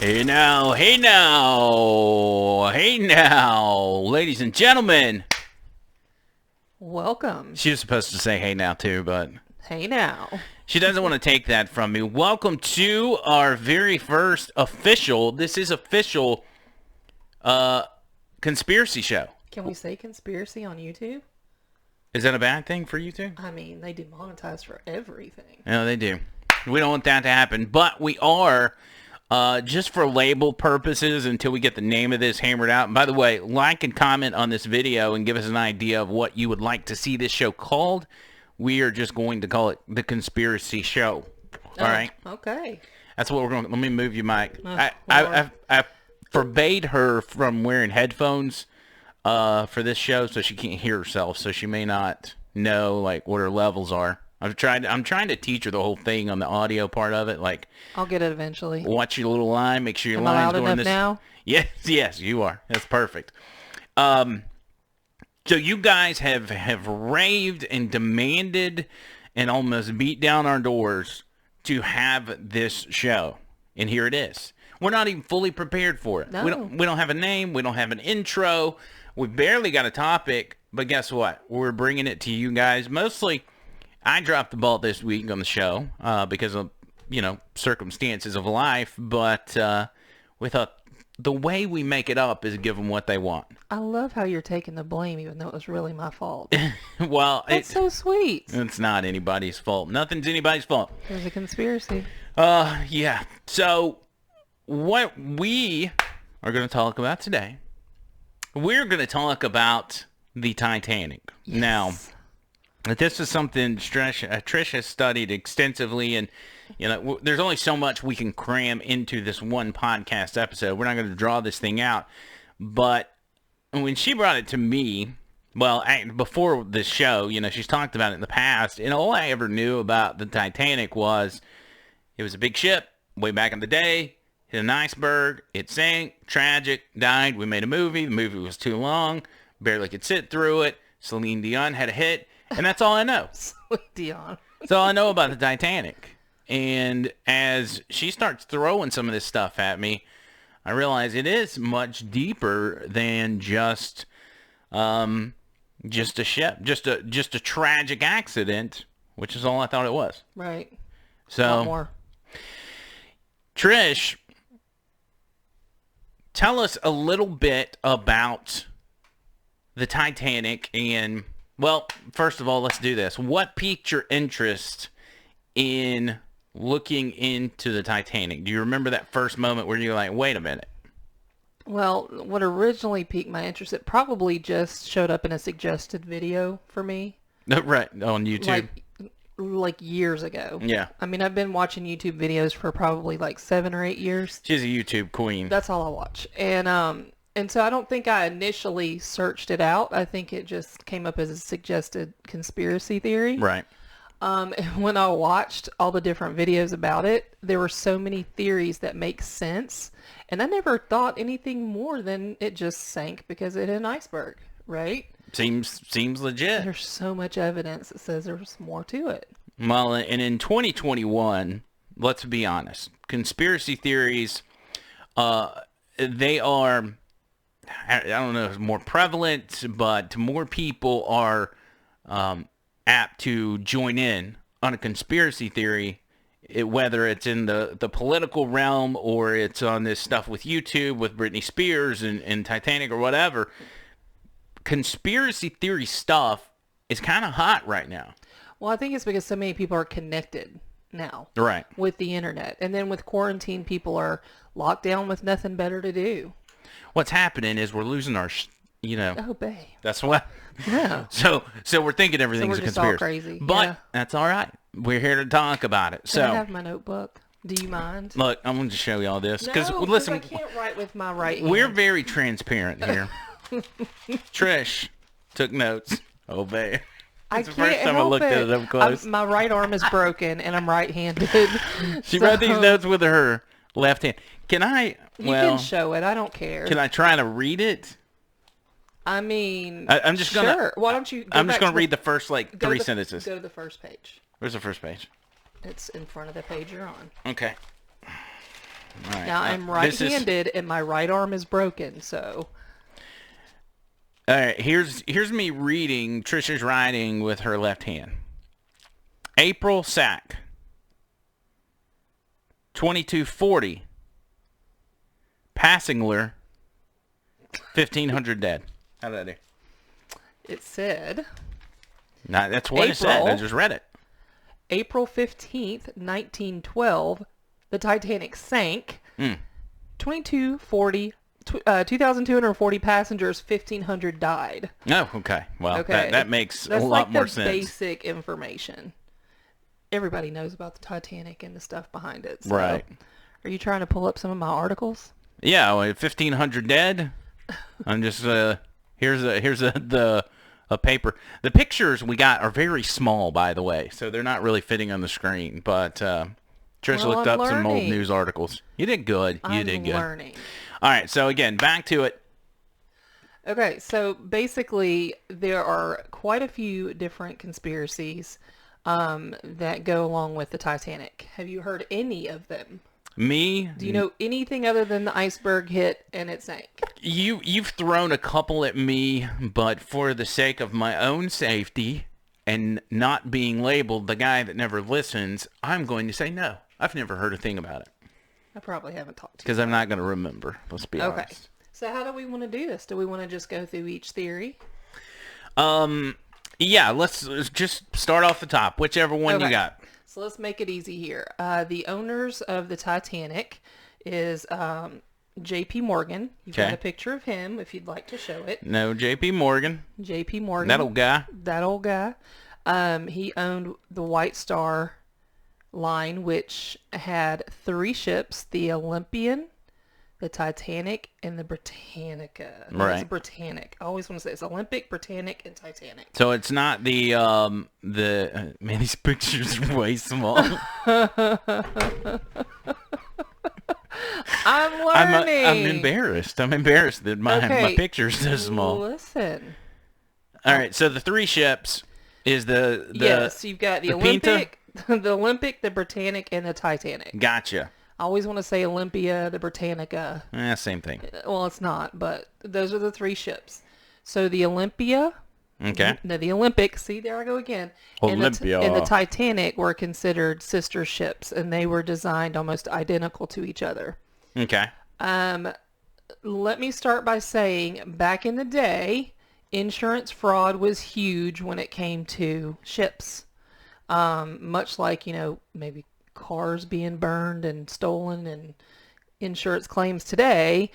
Hey now, hey now, hey now, ladies and gentlemen. Welcome. She was supposed to say hey now too, but Hey now. she doesn't want to take that from me. Welcome to our very first official, this is official, conspiracy show. Can we say conspiracy on YouTube? Is that a bad thing for you two? I mean, they demonetize for everything. No, they do. We don't want that to happen, but we are... just for label purposes until we get the name of this hammered out. And by the way, like and comment on this video and give us an idea of what you would like to see this show called. We are just going to call it The Conspiracy Show. All right? Okay. That's what we're going to... Let me move you, Mike. I forbade her from wearing headphones for this show so she can't hear herself, so she may not know like what her levels are. I'm trying to teach her the whole thing on the audio part of it. Like, I'll get it eventually. Watch your little line. Make sure your Am I line's loud going enough now? Yes, you are. That's perfect. So you guys have raved and demanded and almost beat down our doors to have this show, and here it is. We're not even fully prepared for it. No. We don't have a name. We don't have an intro. We barely got a topic. But guess what? We're bringing it to you guys. Mostly, I dropped the ball this week on the show because of, circumstances of life. But we thought the way we make it up is give them what they want. I love how you're taking the blame even though it was really my fault. Well, That's so sweet. It's not anybody's fault. Nothing's anybody's fault. There's a conspiracy. Yeah. So what we are going to talk about today, we're going to talk about the Titanic. Yes. Now, this is something Trish has studied extensively, and there's only so much we can cram into this one podcast episode. We're not going to draw this thing out, but when she brought it to me, well, before this show, she's talked about it in the past, and all I ever knew about the Titanic was it was a big ship way back in the day, hit an iceberg, it sank, tragic, died, we made a movie, the movie was too long, barely could sit through it, Celine Dion had a hit, and that's all I know. Sweet Dion. That's all I know about the Titanic. And as she starts throwing some of this stuff at me, I realize it is much deeper than just a ship, just a tragic accident, which is all I thought it was. Right. So, A lot more. Trish, tell us a little bit about the Titanic and, well, first of all, let's do this. What piqued your interest in looking into the Titanic? Do you remember that first moment where you're like, wait a minute? Well, what originally piqued my interest, it probably just showed up in a suggested video for me. Right, on YouTube. Like years ago. Yeah. I mean, I've been watching YouTube videos for probably like 7 or 8 years. She's a YouTube queen. That's all I watch. And so I don't think I initially searched it out. I think it just came up as a suggested conspiracy theory. Right. And when I watched all the different videos about it, there were so many theories that make sense. And I never thought anything more than it just sank because it hit an iceberg, right? Seems legit. There's so much evidence that says there's more to it. Well, and in 2021, let's be honest, conspiracy theories, they are, I don't know, more prevalent, but more people are apt to join in on a conspiracy theory, whether it's in the political realm or it's on this stuff with YouTube, with Britney Spears and Titanic or whatever. Conspiracy theory stuff is kind of hot right now. Well, I think it's because so many people are connected now. Right. With the internet. And then with quarantine, people are locked down with nothing better to do. What's happening is we're losing our, Oh, babe. That's what. Yeah. So we're thinking everything's So we're a just all conspiracy. crazy. But Yeah. that's all right. We're here to talk about it. Can I So have my notebook? Do you mind? look, I'm going to show you all this because No, listen, I can't write with my right hand. we're very transparent here. Trish took notes. Oh, babe. I It's the can't first time I help looked at it up close. My right arm is broken and I'm right-handed. She wrote these notes with her left hand. Can I? You Well, can show it. I don't care. can I try to read it? I mean, I'm just gonna. sure. Why don't you? I'm just gonna read the first three sentences. Go to the first page. Where's the first page? It's in front of the page you're on. Okay. All right. Now, I'm right-handed, and my right arm is broken, so... All right, here's me reading Trisha's writing with her left hand. April sack. 2240. Passingler. 1,500 dead. How did I do? It said... No, that's what it said. I just read it. April 15th, 1912, the Titanic sank. 2,240 passengers, 1,500 died. Oh, okay. Well, Okay. that makes That's a lot more the sense. Basic information. Everybody knows about the Titanic and the stuff behind it. So. Right. Are you trying to pull up some of my articles? Yeah, well, 1,500 dead. I'm just here's the paper. The pictures we got are very small, by the way, so they're not really fitting on the screen. But Trish looked up some old news articles. You did good. You did good. I'm learning. All right, so again, back to it. Okay, so basically there are quite a few different conspiracies that go along with the Titanic. Have you heard any of them? Me? Do you know anything other than the iceberg hit and it sank? You've thrown a couple at me, but for the sake of my own safety and not being labeled the guy that never listens, I'm going to say no. I've never heard a thing about it. I probably haven't talked to you. Because I'm not going to remember. Let's be honest. Okay. So how do we want to do this? Do we want to just go through each theory? Yeah, let's just start off the top. Whichever one you got. So let's make it easy here. The owners of the Titanic is J.P. Morgan. You've got a picture of him if you'd like to show it. No, J.P. Morgan. J.P. Morgan. That old guy. That old guy. He owned the White Star Line, which had 3 ships, the Olympian, the Titanic, and the Britannica. No, right. It's Britannic. I always want to say it's Olympic, Britannic, and Titanic. So it's not the man, these pictures are way small. I'm learning. I'm embarrassed. I'm embarrassed that my picture's so small. Listen. All right, so the 3 ships is the yes, you've got the Olympic, Pinta? the Olympic, the Britannic, and the Titanic. Gotcha. I always want to say Olympia, the Britannica. Same thing. Well, it's not, but those are the 3 ships. So the Olympia, no, the Olympic, see, there I go again. Olympia. And the Titanic were considered sister ships, and they were designed almost identical to each other. Okay. Let me start by saying, back in the day, insurance fraud was huge when it came to ships. Much like, maybe cars being burned and stolen and insurance claims today,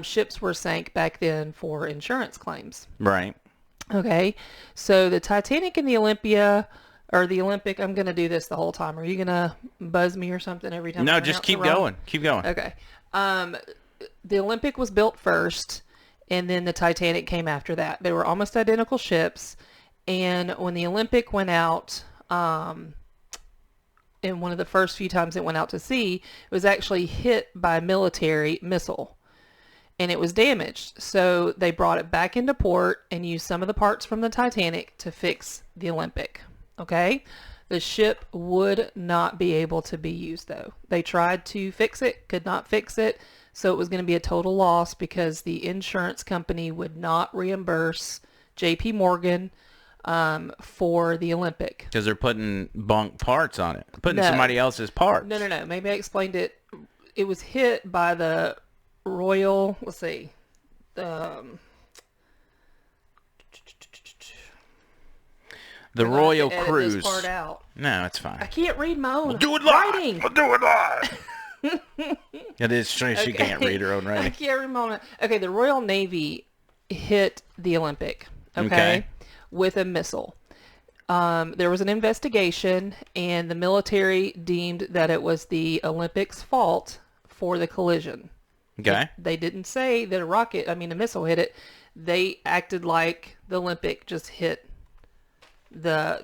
ships were sank back then for insurance claims. Right. Okay, so the Titanic and the Olympia, or the Olympic, I'm going to do this the whole time. Are you going to buzz me or something every time? No, just keep going. Keep going. Okay. The Olympic was built first, and then the Titanic came after that. They were almost identical ships, and when the Olympic went out, in one of the first few times it went out to sea, it was actually hit by a military missile, and it was damaged. So they brought it back into port and used some of the parts from the Titanic to fix the Olympic. Okay? The ship would not be able to be used, though. They tried to fix it, could not fix it, so it was going to be a total loss because the insurance company would not reimburse J.P. Morgan for the Olympic. Because they're putting bunk parts on it. Putting somebody else's parts. No. Maybe I explained it. It was hit by the Royal, let's see. The Royal Cruise. This part out. No, it's fine. I can't read my own do it writing. We'll do it live. It is strange. She can't read her own I writing. can't read my own. Okay, the Royal Navy hit the Olympic. Okay. With a missile. There was an investigation, and the military deemed that it was the Olympic's fault for the collision. Okay. They didn't say that a missile hit it. They acted like the Olympic just hit the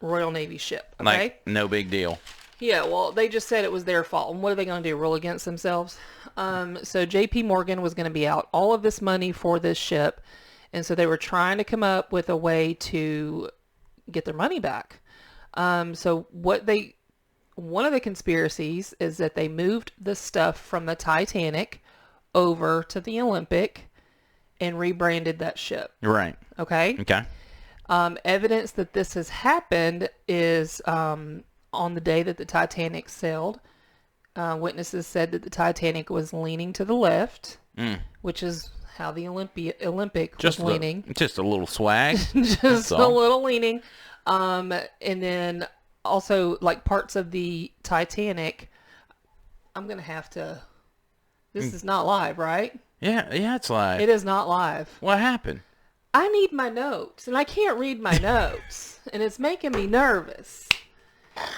Royal Navy ship. Okay? Like, no big deal. Yeah, well, they just said it was their fault. And what are they going to do, rule against themselves? So J.P. Morgan was going to be out all of this money for this ship. And so they were trying to come up with a way to get their money back. So what one of the conspiracies is that they moved the stuff from the Titanic over to the Olympic and rebranded that ship. Right. Okay? Okay. Evidence that this has happened is on the day that the Titanic sailed. Witnesses said that the Titanic was leaning to the left, which is how the Olympic was leaning. Just a little swag. Just a little leaning. And then also, like, parts of the Titanic, I'm going to have to... This is not live, right? Yeah, it's live. It is not live. What happened? I need my notes, and I can't read my notes, and it's making me nervous.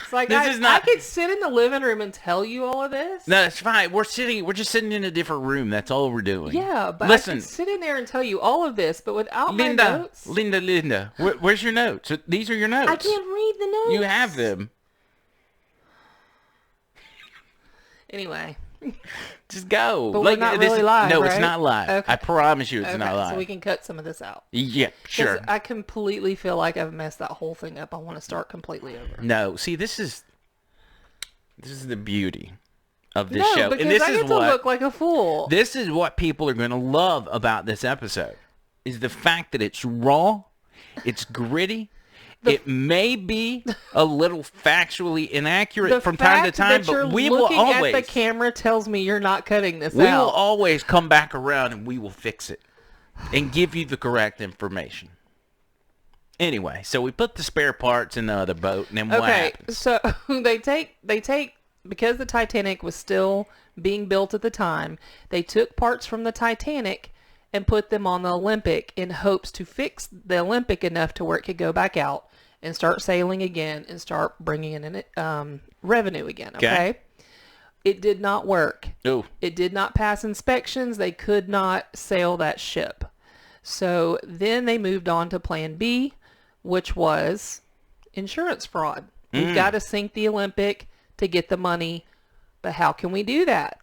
It's like I could sit in the living room and tell you all of this. No, it's fine. We're just sitting in a different room. That's all we're doing. Yeah, but listen, I could sit in there and tell you all of this, but without my notes. Linda, where's your notes? These are your notes. I can't read the notes. You have them. Anyway. Just go. But we're not really live, No, right? it's not live. Okay. I promise you it's not live. So we can cut some of this out. Yeah, sure. I completely feel like I've messed that whole thing up. I want to start completely over. No, see, this is the beauty of this show. Because And this I is get to look like a fool. This is what people are going to love about this episode, is the fact that it's raw, it's gritty, it may be a little factually inaccurate from time to time, but we will always... looking at the camera tells me you're not cutting this out. We will always come back around and we will fix it and give you the correct information. Anyway, so we put the spare parts in the other boat, and then what happens? So they take because the Titanic was still being built at the time, they took parts from the Titanic and put them on the Olympic in hopes to fix the Olympic enough to where it could go back out and start sailing again and start bringing in revenue again, okay? It did not work. Ooh. It did not pass inspections. They could not sail that ship. So then they moved on to plan B, which was insurance fraud. We've got to sink the Olympic to get the money, but how can we do that?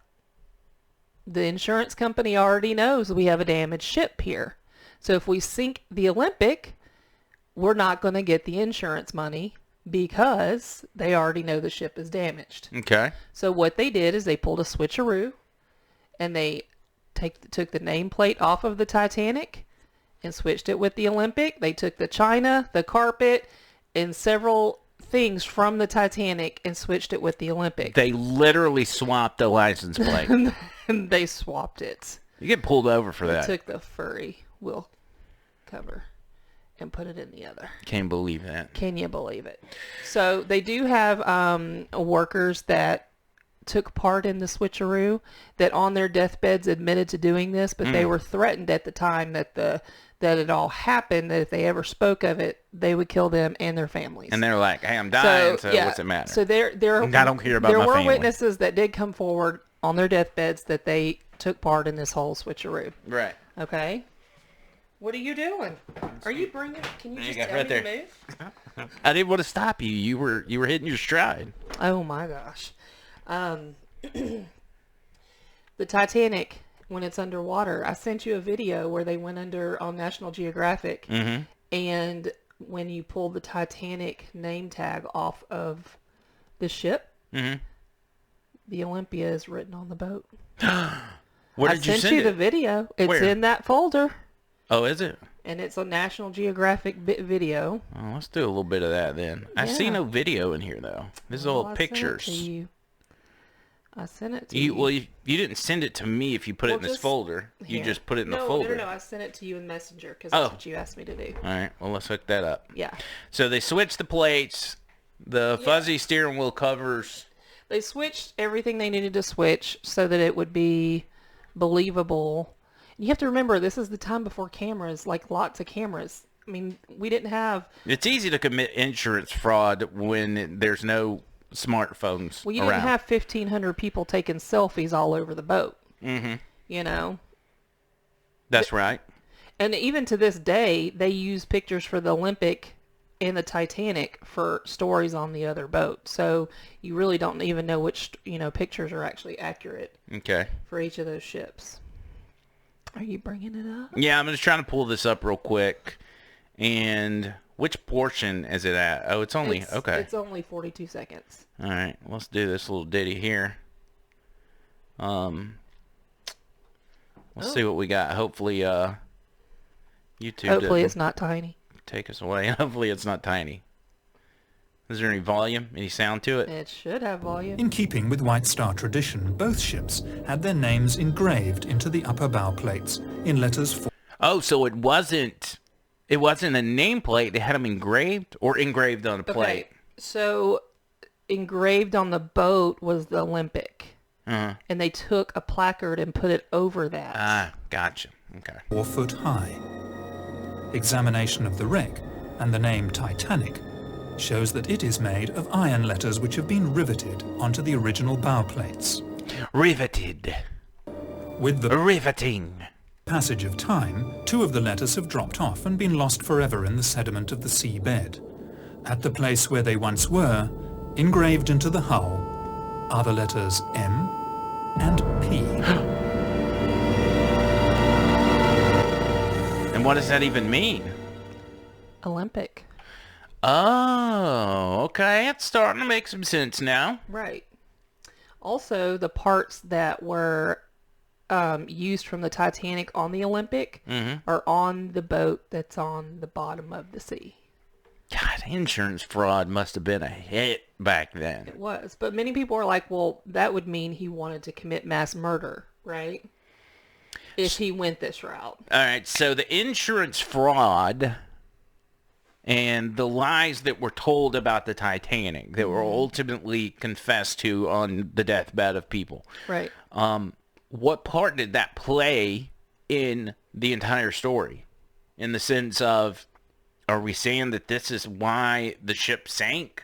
The insurance company already knows we have a damaged ship here. So if we sink the Olympic, we're not going to get the insurance money because they already know the ship is damaged. Okay. So what they did is they pulled a switcheroo and they took the nameplate off of the Titanic and switched it with the Olympic. They took the china, the carpet, and several things from the Titanic and switched it with the Olympic. They literally swapped the license plate. And they swapped it. You get pulled over for that. They took the furry wheel cover and put it in the other. Can't believe that. Can you believe it? So they do have workers that took part in the switcheroo that on their deathbeds admitted to doing this, but they were threatened at the time that it all happened, that if they ever spoke of it, they would kill them and their families. And they're like, hey, I'm dying, so what's it matter? So I don't care about my family. There were witnesses that did come forward on their deathbeds that they took part in this whole switcheroo. Right. Okay. What are you doing? Are you bringing? Can you just tell right me there. to move? I didn't want to stop you. You were hitting your stride. Oh my gosh. The Titanic, when it's underwater, I sent you a video where they went under on National Geographic, and when you pull the Titanic name tag off of the ship, the Olympia is written on the boat. Where did you sent send you it? the video. It's Where? in that folder. Oh, is it? And it's a National Geographic video. Oh, let's do a little bit of that then. I see no video in here though. This is all pictures. I sent it to you. Well, you didn't send it to me if you put it in this folder. You just put it in the folder. No. I sent it to you in Messenger because that's what you asked me to do. All right. Well, let's hook that up. Yeah. So they switched the plates, the fuzzy steering wheel covers. They switched everything they needed to switch so that it would be believable. You have to remember, this is the time before cameras, like lots of cameras. I mean, we didn't have... It's easy to commit insurance fraud when there's no smartphones Well, you around. didn't have 1,500 people taking selfies all over the boat. Mm-hmm. You know? That's right. And even to this day, they use pictures for the Olympic and the Titanic for stories on the other boat. So you really don't even know which, pictures are actually accurate. Okay. For each of those ships. Are you bringing it up? Yeah, I'm just trying to pull this up real quick. And Which portion is it at? Oh, it's only, okay. It's only 42 seconds. All right, let's do this little ditty here. Let's see what we got. Hopefully, YouTube Hopefully it's not tiny. take us away. Hopefully it's not tiny. Is there any volume, any sound to it? It should have volume. In keeping with White Star tradition, both ships had their names engraved into the upper bow plates in letters for... Oh, so it wasn't a nameplate. They had them engraved or engraved on a plate. Okay, so engraved on the boat was the Olympic. Uh-huh. And they took a placard and put it over that. Ah, gotcha. Okay. 4 foot high. Examination of the wreck and the name Titanic shows that it is made of iron letters which have been riveted onto the original bow plates. Riveted. With the Riveting. passage of time, 2 of the letters have dropped off and been lost forever in the sediment of the seabed. At the place where they once were, engraved into the hull, are the letters M and P. And what does that even mean? Olympic. Oh, okay. It's starting to make some sense now. Right. Also, the parts that were used from the Titanic on the Olympic are on the boat that's on the bottom of the sea. God, insurance fraud must have been a hit back then. It was. But many people are like, well, that would mean he wanted to commit mass murder, right? If he went this route. All right, so the insurance fraud and the lies that were told about the Titanic that were ultimately confessed to on the deathbed of people. Right. What part did that play in the entire story? In the sense of, are we saying that this is why the ship sank?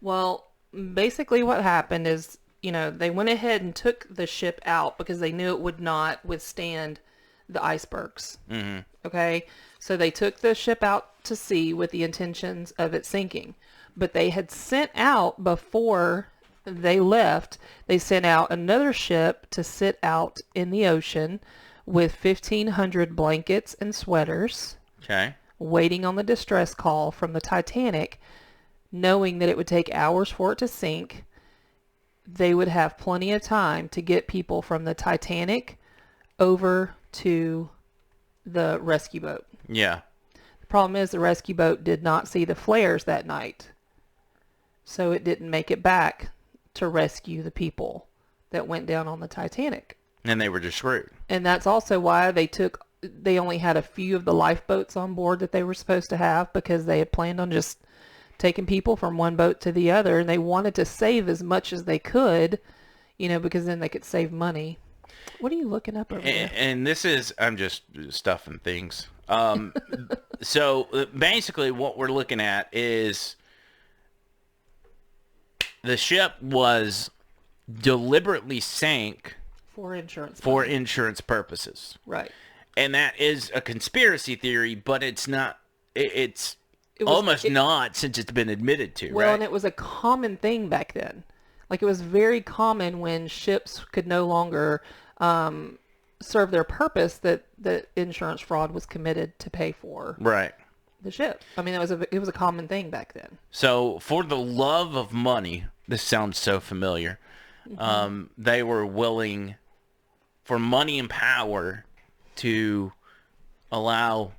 Well, basically what happened is, they went ahead and took the ship out because they knew it would not withstand the icebergs. Mm-hmm. Okay? So they took the ship out to sea with the intentions of it sinking. But they had sent out, before they left, they sent out another ship to sit out in the ocean with 1,500 blankets and sweaters. Okay. Waiting on the distress call from the Titanic, knowing that it would take hours for it to sink. They would have plenty of time to get people from the Titanic over to the rescue boat. Yeah. The problem is the rescue boat did not see the flares that night, so it didn't make it back to rescue the people that went down on the Titanic. And they were just screwed. And that's also why they only had a few of the lifeboats on board that they were supposed to have, because they had planned on just taking people from one boat to the other, and they wanted to save as much as they could, because then they could save money. What are you looking up over there? And this is, I'm just stuffing things. So basically what we're looking at is the ship was deliberately sank For insurance. for insurance purposes. Right. And that is a conspiracy theory, but it's not, it's It not, since it's been admitted to, Well, right? and it was a common thing back then. Like, it was very common when ships could no longer serve their purpose that insurance fraud was committed to pay for Right. the ship. I mean, it was a common thing back then. So for the love of money, this sounds so familiar, they were willing, for money and power, to allow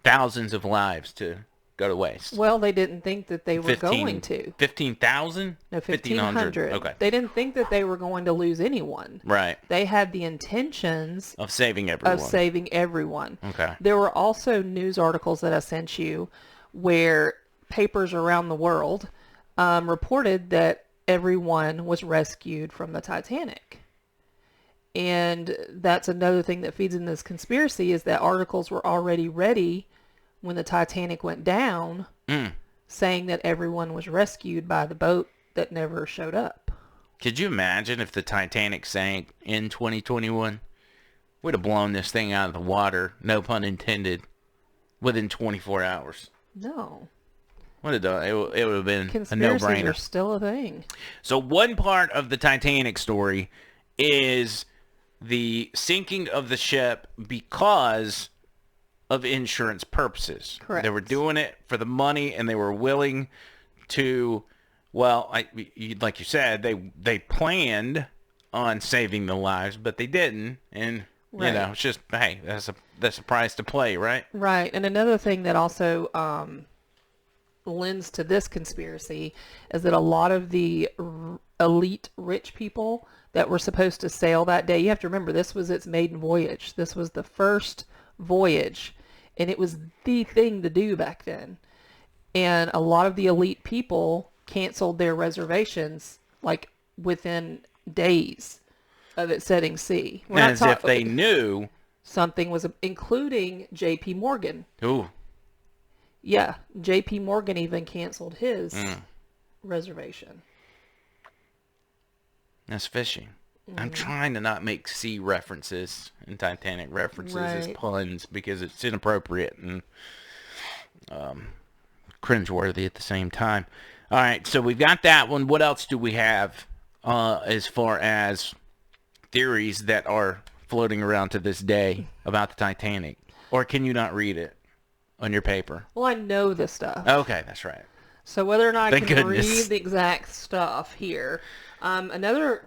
thousands of lives to go to waste. Well, they didn't think that they were going to. 15,000? No, 1,500. Okay. They didn't think that they were going to lose anyone. Right. They had the intentions Of saving everyone. of saving everyone. Okay. There were also news articles that I sent you where papers around the world reported that everyone was rescued from the Titanic. And that's another thing that feeds in this conspiracy, is that articles were already ready when the Titanic went down, saying that everyone was rescued by the boat that never showed up. Could you imagine if the Titanic sank in 2021? We'd have blown this thing out of the water, no pun intended, within 24 hours. No. Would have done. It would have been a Conspiracies no-brainer. are still a thing. So one part of the Titanic story is the sinking of the ship because of insurance purposes. Correct. They were doing it for the money, and they were willing to, well, like you said, they planned on saving the lives, but they didn't. And, Right. it's just, hey, that's a price to play, right? Right. And another thing that also lends to this conspiracy is that a lot of the elite rich people that were supposed to sail that day, you have to remember, this was its maiden voyage. This was the first voyage, and it was the thing to do back then. And a lot of the elite people canceled their reservations like within days of it setting sea. We're not As if they knew. something was, including J.P. Morgan. Ooh. Yeah, J.P. Morgan even canceled his reservation. That's fishy. I'm trying to not make sea references and Titanic references as Right. puns because it's inappropriate and cringeworthy at the same time. All right, so we've got that one. What else do we have as far as theories that are floating around to this day about the Titanic? Or can you not read it on your paper? Well, I know this stuff. Okay, that's right. So whether or not I Thank can goodness. read the exact stuff here, another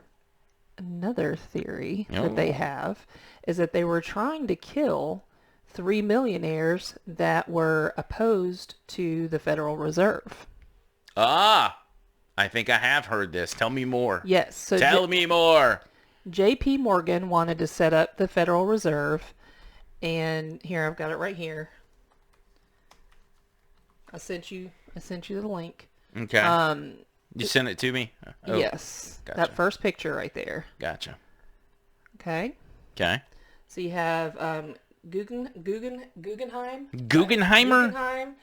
theory that they have is that they were trying to kill 3 millionaires that were opposed to the Federal Reserve. Ah, I think I have heard this. Tell me more. Yes. So Tell me more. J.P. Morgan wanted to set up the Federal Reserve, and here I've got it right here. I sent you the link. Okay. You sent it to me? Oh, Yes, gotcha. that first picture right there. Gotcha. Okay. Okay. So you have Guggenheim. Guggenheimer?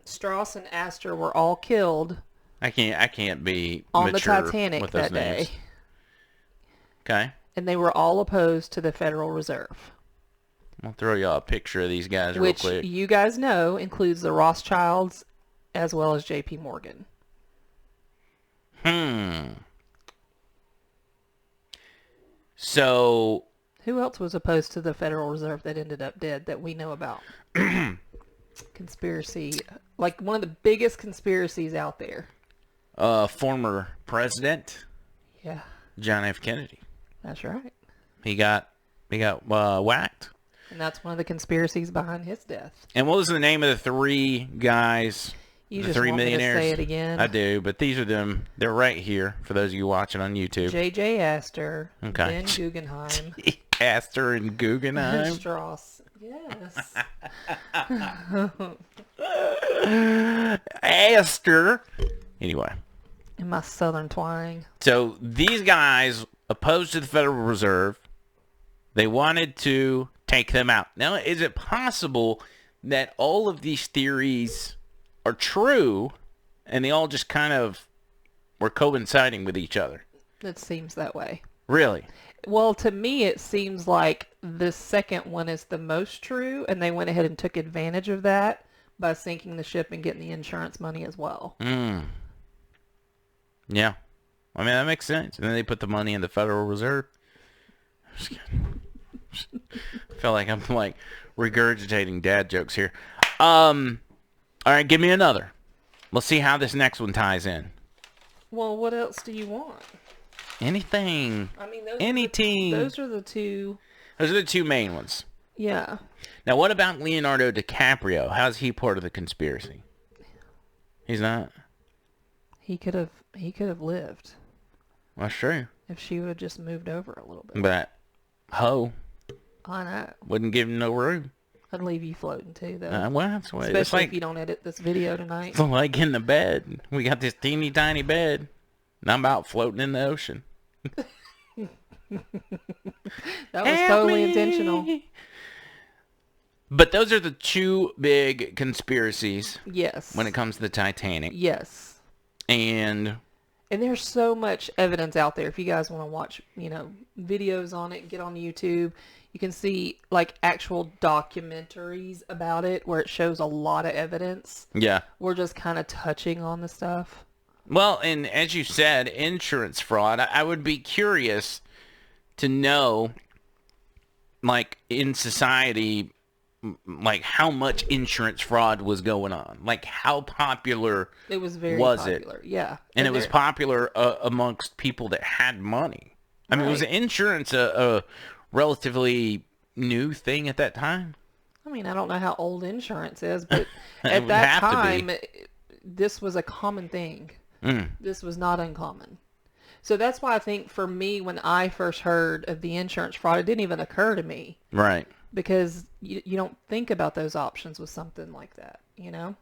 Strauss and Astor were all killed I can't be on the mature Titanic with those that day, names. Okay. and they were all opposed to the Federal Reserve, I'll throw y'all a picture of these guys which real quick. you guys know includes the Rothschilds as well as J.P. Morgan. So, Who else was opposed to the Federal Reserve that ended up dead that we know about? Conspiracy, like one of the biggest conspiracies out there. former president Yeah, John F. Kennedy. that's right. He got whacked. And that's one of the conspiracies behind his death. And what was the name of the three guys? You the just three want me to millionaires. say it again? I do, but these are them. They're right here for those of you watching on YouTube. J.J. Astor, Okay. Ben Guggenheim, Astor and Guggenheim. Strauss. Yes. Astor. Anyway, In my southern twang. so these guys opposed to the Federal Reserve. They wanted to take them out. Now, is it possible that all of these theories are true and they all just kind of were coinciding with each other? It seems that way. Really? Well, to me, it seems like the second one is the most true, and they went ahead and took advantage of that by sinking the ship and getting the insurance money as well. Yeah. I mean, that makes sense. And then they put the money in the Federal Reserve. Just kidding. I feel like I'm like regurgitating dad jokes here. All right, give me another. Let's see how this next one ties in. Well, what else do you want? Anything. I mean, those Anything. Those are the two. Those are the two main ones. Yeah. Now, what about Leonardo DiCaprio? How's he part of the conspiracy? He's not? He could have lived That's true. if she would have just moved over a little bit. But Ho I know. wouldn't give him no room. I'd leave you floating too, though. Well, that's what Especially it's like. if you don't edit this video tonight. It's like in the bed. We got this teeny tiny bed. And I'm out floating in the ocean. That was totally intentional. But those are the two big conspiracies Yes. when it comes to the Titanic. Yes. And And there's so much evidence out there. If you guys want to watch, videos on it, get on YouTube. You can see like actual documentaries about it where it shows a lot of evidence. yeah. We're just kind of touching on the stuff. Well, and as you said, insurance fraud, I would be curious to know, like, in society, like how much insurance fraud was going on. Like how popular It was very was popular. it? Yeah. And it was popular amongst people that had money. I mean, was Right. insurance a relatively new thing at that time? I mean, I don't know how old insurance is, but It at would that have to be. time, this was a common thing. This was not uncommon. So that's why I think for me, when I first heard of the insurance fraud, it didn't even occur to me Right. because you don't think about those options with something like that, you know?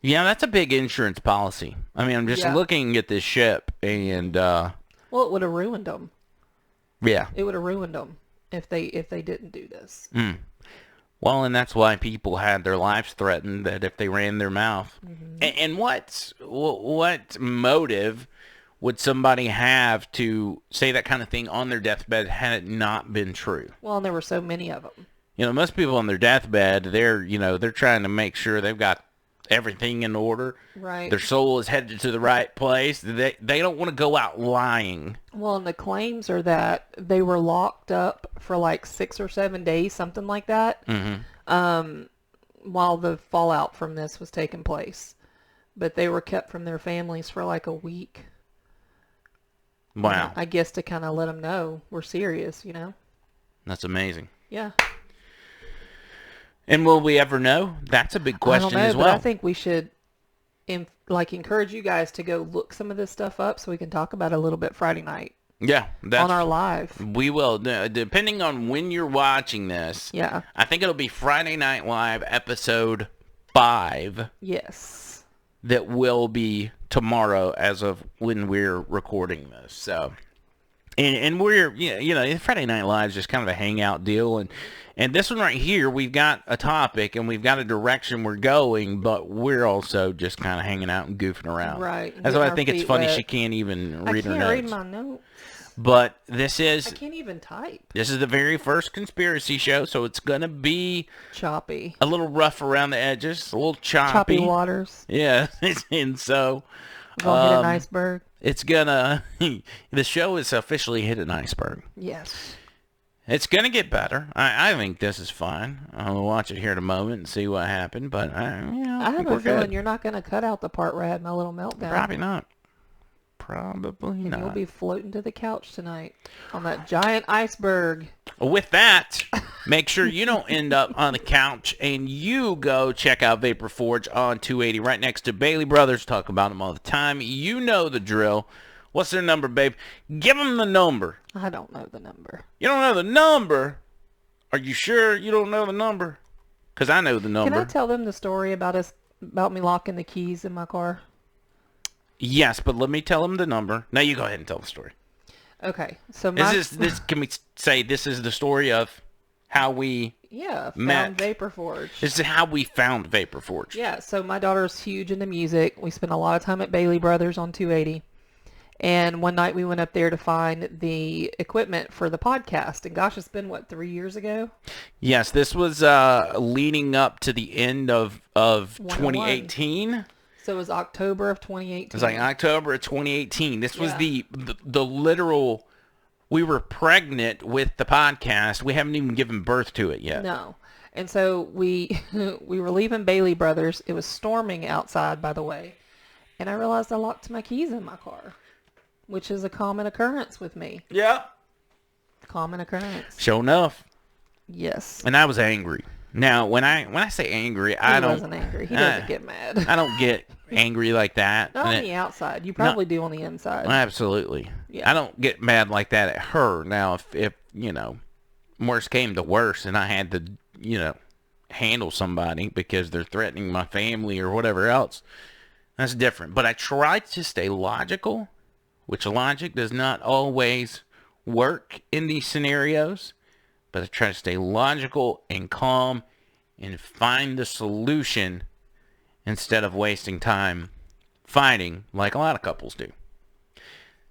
Yeah, that's a big insurance policy. I mean, I'm just Yeah. looking at this ship and, Well, it would have ruined them. yeah. It would have ruined them if they didn't do this. Well, and that's why people had their lives threatened, that if they ran their mouth. And what motive would somebody have to say that kind of thing on their deathbed had it not been true? Well, and there were so many of them. You know, most people on their deathbed, they're trying to make sure they've got everything in order. Right. Their soul is headed to the right place. They don't want to go out lying. Well, and the claims are that they were locked up for like 6 or 7 days, something like that, while the fallout from this was taking place. But they were kept from their families for like a week. Wow. I guess to kind of let them know we're serious, you know? That's amazing. Yeah. And will we ever know? That's a big question I don't know, as but well. I think we should encourage you guys to go look some of this stuff up so we can talk about it a little bit Friday night Yeah, on our live. we will. Depending on when you're watching this, Yeah. I think it'll be Friday Night Live episode 5 Yes. that will be tomorrow as of when we're recording this. So, and we're, Friday Night Live is just kind of a hangout deal. And this one right here, we've got a topic and we've got a direction we're going, but we're also just kind of hanging out and goofing around. Right. That's why I Getting think our it's feet funny wet. she can't even I read her can't notes. read my notes. But this is I can't even type. This is the very first conspiracy show, so it's going to be Choppy. a little rough around the edges, a little choppy. Choppy waters. Yeah, and so Gonna hit an iceberg. it's gonna. The show is officially hit an iceberg. Yes. It's gonna get better. I think this is fine. I'll watch it here in a moment and see what happened. But I I have think a we're feeling good. you're not gonna cut out the part where I had my little meltdown. Probably not. Probably And not. you'll be floating to the couch tonight on that giant iceberg. With that, make sure you don't end up on the couch and you go check out Vapor Forge on 280 right next to Bailey Brothers. Talk about them all the time. You know the drill. What's their number, babe? Give them the number. I don't know the number. You don't know the number? Are you sure you don't know the number? Because I know the number. Can I tell them the story about me locking the keys in my car? Yes, but let me tell them the number. Now you go ahead and tell the story. Okay. So my Is this can we say this is the story of how we yeah, Matt. found Vapor Forge. this is how we found Vapor Forge. Yeah, so my daughter's huge into music. We spent a lot of time at Bailey Brothers on 280. And one night we went up there to find the equipment for the podcast. And gosh, it's been, 3 years ago? Yes, this was leading up to the end of 2018. So it was October of 2018. It was like October of 2018. This was Yeah. the literal, we were pregnant with the podcast. We haven't even given birth to it yet. No. And so we we were leaving Bailey Brothers. It was storming outside, by the way. And I realized I locked my keys in my car, which is a common occurrence with me. Yeah. Common occurrence. Sure enough. Yes. And I was angry. Now, when I say angry, I He don't. wasn't angry. He doesn't get mad. I don't get angry like that. Not And on the outside. You probably do on the inside. Absolutely. Yeah. I don't get mad like that at her. Now, if worst came to worst and I had to, handle somebody because they're threatening my family or whatever else, that's different. But I try to stay logical, which logic does not always work in these scenarios. But I try to stay logical and calm and find the solution instead of wasting time fighting like a lot of couples do.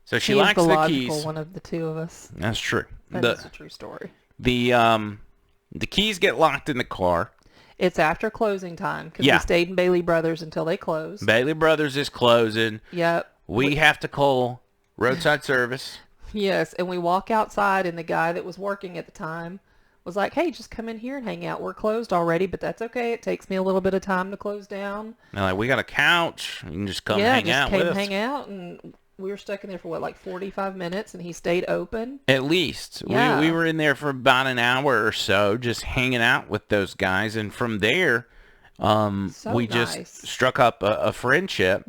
So she He is likes the the logical keys. one of the two of us. That's true. That is a true story. The keys get locked in the car. It's after closing time because Yeah. we stayed in Bailey Brothers until they closed. Bailey Brothers is closing. Yep. We have to call roadside service. Yes, and we walk outside, and the guy that was working at the time was like, hey, just come in here and hang out. We're closed already, but that's okay. It takes me a little bit of time to close down. They're like, we got a couch. You can just come Yeah, hang just out came with us. hang out, and we were stuck in there for what, like 45 minutes, and he stayed open. At least. Yeah. We were in there for about an hour or so, just hanging out with those guys. And from there, we just nice. struck up a friendship.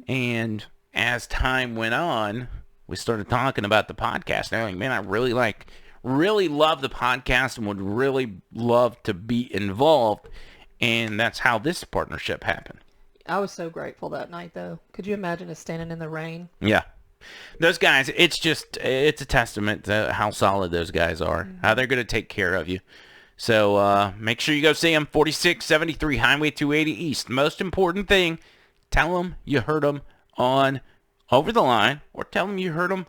And as time went on, we started talking about the podcast. And I'm like, man, I really love the podcast and would really love to be involved. And that's how this partnership happened. I was so grateful that night, though. Could you imagine us standing in the rain? Yeah. Those guys, it's a testament to how solid those guys are, how they're going to take care of you. So make sure you go see them, 4673 Highway 280 East. Most important thing, tell them you heard them on Over the Line, or tell them you heard them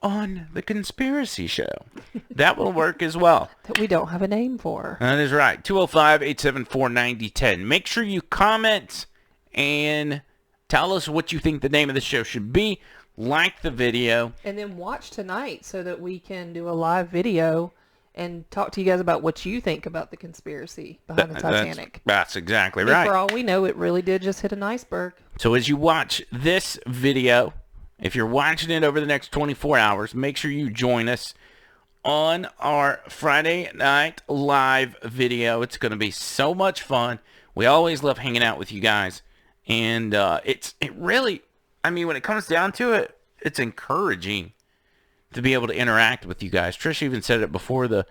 on The Conspiracy Show. That will work as well. That we don't have a name for. That is right. 205-874-9010. Make sure you comment and tell us what you think the name of the show should be. Like the video. And then watch tonight so that we can do a live video and talk to you guys about what you think about the conspiracy behind the Titanic. That's exactly And right. for all we know, it really did just hit an iceberg. So as you watch this video, if you're watching it over the next 24 hours, make sure you join us on our Friday night live video. It's going to be so much fun. We always love hanging out with you guys. And it really, I mean, when it comes down to it, it's encouraging to be able to interact with you guys. Trish even said it before the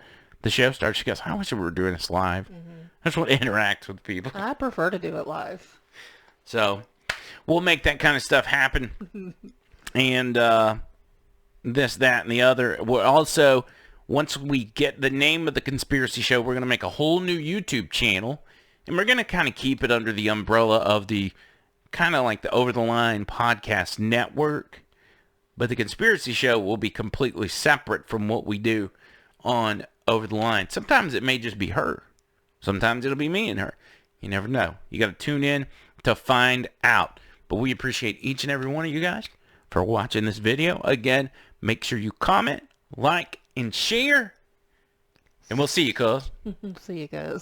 show started. She goes, I wish we were doing this live. I just want to interact with people. I prefer to do it live. So we'll make that kind of stuff happen. And this, that, and the other. We'll also, once we get the name of the conspiracy show, we're going to make a whole new YouTube channel. And we're going to kind of keep it under the umbrella of the kind of like the Over the Line podcast network. But the conspiracy show will be completely separate from what we do on Over the Line. Sometimes it may just be her. Sometimes it'll be me and her. You never know. You got to tune in to find out. But we appreciate each and every one of you guys for watching this video. Again, make sure you comment, like, and share. And we'll see you, cuz. See you guys.